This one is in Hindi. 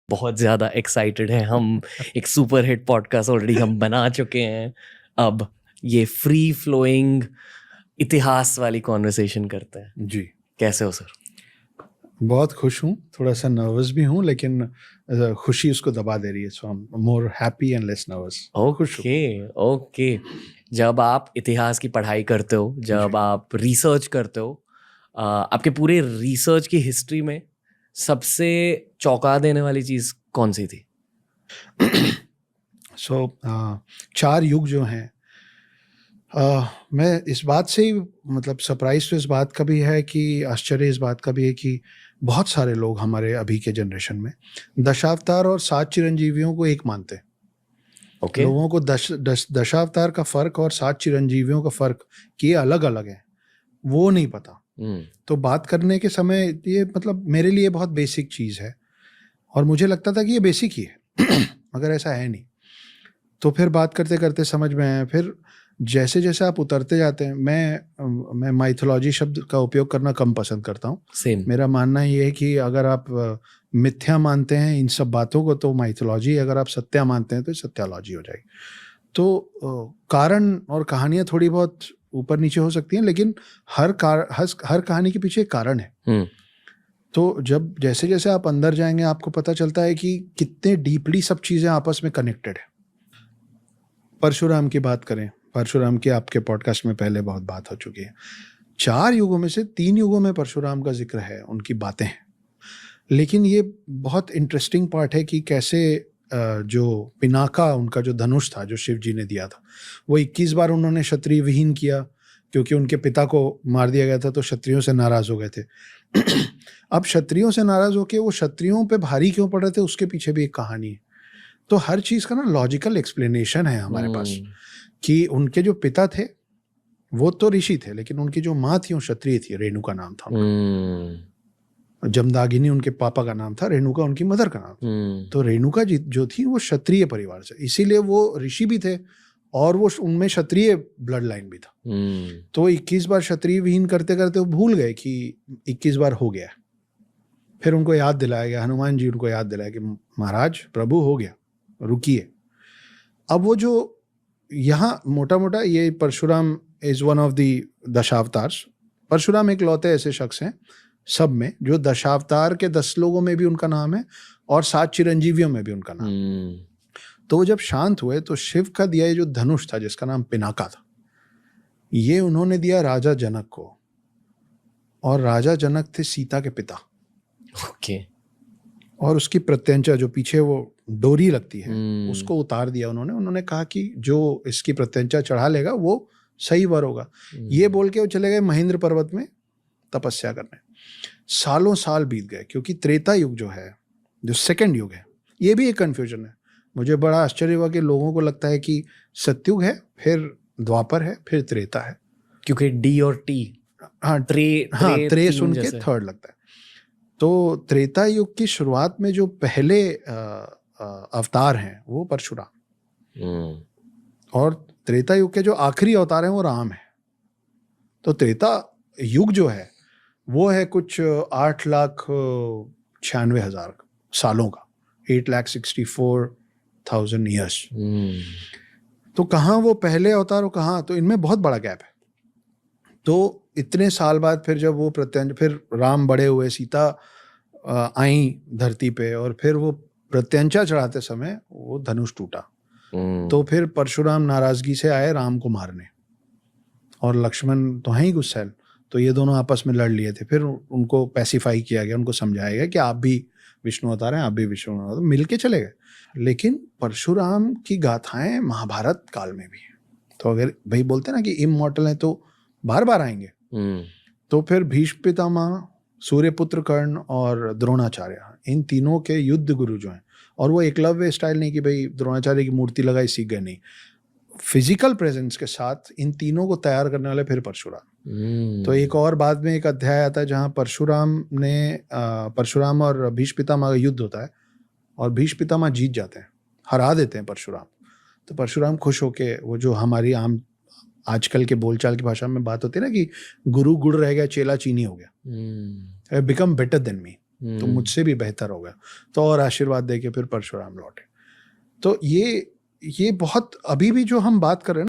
बहुत ज़्यादा एक्साइटेड हैं हम। एक सुपर हिट पॉडकास्ट ऑलरेडी हम बना चुके हैं। अब ये फ्री फ्लोइंग इतिहास वाली कॉन्वर्सेशन करते हैं। जी, कैसे हो सर? बहुत खुश हूँ, थोड़ा सा नर्वस भी हूँ, लेकिन खुशी उसको दबा दे रही है, so I am more happy and less nervous. खुश हूँ। ओके। जब आप इतिहास की पढ़ाई करते हो, जब आप रिसर्च करते हो, आपके पूरे रिसर्च की हिस्ट्री में सबसे चौंका देने वाली चीज़ कौन सी थी? सो 4 युग जो हैं, मैं इस बात से ही मतलब सरप्राइज तो इस बात का भी है कि आश्चर्य इस बात का भी है कि बहुत सारे लोग हमारे अभी के जनरेशन में दशावतार और 7 चिरंजीवियों को एक मानते हैं। ओके। लोगों को दशावतार का फर्क और 7 चिरंजीवियों का फर्क कि ये अलग अलग है वो नहीं पता। तो बात करने के समय ये मतलब मेरे लिए बहुत बेसिक चीज़ है और मुझे लगता था कि ये बेसिक ही है मगर ऐसा है नहीं। तो फिर बात करते करते समझ में आया। फिर जैसे जैसे आप उतरते जाते हैं, मैं माइथोलॉजी शब्द का उपयोग करना कम पसंद करता हूँ। सेम। मेरा मानना ये है कि अगर आप मिथ्या मानते हैं इन सब बातों को तो माइथोलॉजी, अगर आप सत्या मानते हैं तो सत्यालॉजी हो जाएगी। तो कारण और कहानियाँ थोड़ी बहुत ऊपर नीचे हो सकती हैं, लेकिन हर कहानी के पीछे एक कारण है। तो जब जैसे जैसे आप अंदर जाएंगे आपको पता चलता है कि कितने डीपली सब चीज़ें आपस में कनेक्टेड है। परशुराम की बात करें, परशुराम की आपके पॉडकास्ट में पहले बहुत बात हो चुकी है। 4 युगों में से 3 युगों में परशुराम का जिक्र है, उनकी बातें हैं। लेकिन ये बहुत इंटरेस्टिंग पार्ट है कि कैसे जो पिनाका, उनका जो धनुष था जो शिव जी ने दिया था, वो 21 बार उन्होंने क्षत्रिय विहीन किया क्योंकि उनके पिता को मार दिया गया था, तो क्षत्रियों से नाराज हो गए थे। अब क्षत्रियों से नाराज होकर वो क्षत्रियों पे भारी क्यों पड़ रहे थे, उसके पीछे भी एक कहानी है। तो हर चीज़ का ना लॉजिकल एक्सप्लेनेशन है हमारे पास कि उनके जो पिता थे वो तो ऋषि थे, लेकिन उनकी जो माँ थी वो क्षत्रिय थी, रेणुका नाम था उनका। जमदागिनी उनके पापा का नाम था, रेणुका उनकी मदर का नाम था। तो रेणुका जी जो थी वो क्षत्रिय परिवार से, इसीलिए वो ऋषि भी थे और वो उनमें क्षत्रिय ब्लड लाइन भी था। तो 21 बार क्षत्रिय विहीन करते करते वो भूल गए कि 21 बार हो गया। फिर उनको याद दिलाया गया, हनुमान जी उनको याद दिलाया कि महाराज प्रभु हो गया, रुकिए। अब वो जो यहाँ मोटा मोटा ये Parshuram is one of the Dashavatars. Parshuram एक लौते ऐसे शख्स हैं सब में जो दशावतार के 10 लोगों में भी उनका नाम है और 7 चिरंजीवियों में भी उनका नाम है। तो वो जब शांत हुए तो शिव का दिया ये जो धनुष था जिसका नाम पिनाका था, ये उन्होंने दिया राजा जनक को, और राजा जनक थे सीता के पिता। ओके। और उसकी प्रत्यंचा जो पीछे वो डोरी लगती है उसको उतार दिया उन्होंने कहा कि जो इसकी प्रत्यंचा चढ़ा लेगा वो सही वर होगा। ये बोल के वो चले गए महेंद्र पर्वत में तपस्या करने। सालों साल बीत गए क्योंकि त्रेता युग जो है, जो सेकंड युग है, ये भी एक कन्फ्यूजन है। मुझे बड़ा आश्चर्य हुआ कि लोगों को लगता है कि सतयुग है, फिर द्वापर है, फिर त्रेता है, क्योंकि डी और टी त्रे सुन के थर्ड लगता है। तो त्रेता युग की शुरुआत में जो पहले अवतार हैं वो परशुराम, और त्रेता युग के जो आखिरी अवतार हैं वो राम है। तो त्रेता युग जो है वो है कुछ 8,96,000 सालों का, 8,64,000 ईयर्स। तो कहाँ वो पहले अवतार हो, कहाँ, तो इनमें बहुत बड़ा गैप है। तो इतने साल बाद फिर जब वो फिर राम बड़े हुए, सीता आई धरती पे, और फिर वो प्रत्यंचा चढ़ाते समय वो धनुष टूटा। तो फिर परशुराम नाराजगी से आए राम को मारने, और लक्ष्मण तो हैं ही गुस्सैल, तो ये दोनों आपस में लड़ लिए थे। फिर उनको पैसिफाई किया गया, उनको समझाया गया कि आप भी विष्णु अवतार हैं, आप भी विष्णु अवतार, मिल के चले गए। लेकिन परशुराम की गाथाएं महाभारत काल में भी हैं। तो अगर भाई बोलते हैं ना कि इमॉर्टल हैं तो बार बार आएंगे। तो फिर भीष्म पितामह, सूर्यपुत्र कर्ण और द्रोणाचार्य, इन तीनों के युद्ध गुरु जो हैं, और वो एकलव्य स्टाइल नहीं कि भाई द्रोणाचार्य की मूर्ति लगाई सीख गए, नहीं, फिजिकल प्रेजेंस के साथ इन तीनों को तैयार करने वाले फिर परशुराम। तो एक और बाद में एक अध्याय आता है जहाँ परशुराम और भीष्म पितामह का युद्ध होता है, और भीष्म पितामह जीत जाते हैं, हरा देते हैं परशुराम। तो परशुराम खुश होके, वो जो हमारी आम आजकल के बोलचाल की भाषा में बात होती है ना कि गुरु गुड़ रह गया, चेला चीनी हो गया, बिकम बेटर देन मी। तो मुझसे भी बेहतर हो गया, तो और आशीर्वाद दे के फिर परशुराम लौटे। तो ये बहुत, अभी भी जो हम बात कर रहे हैं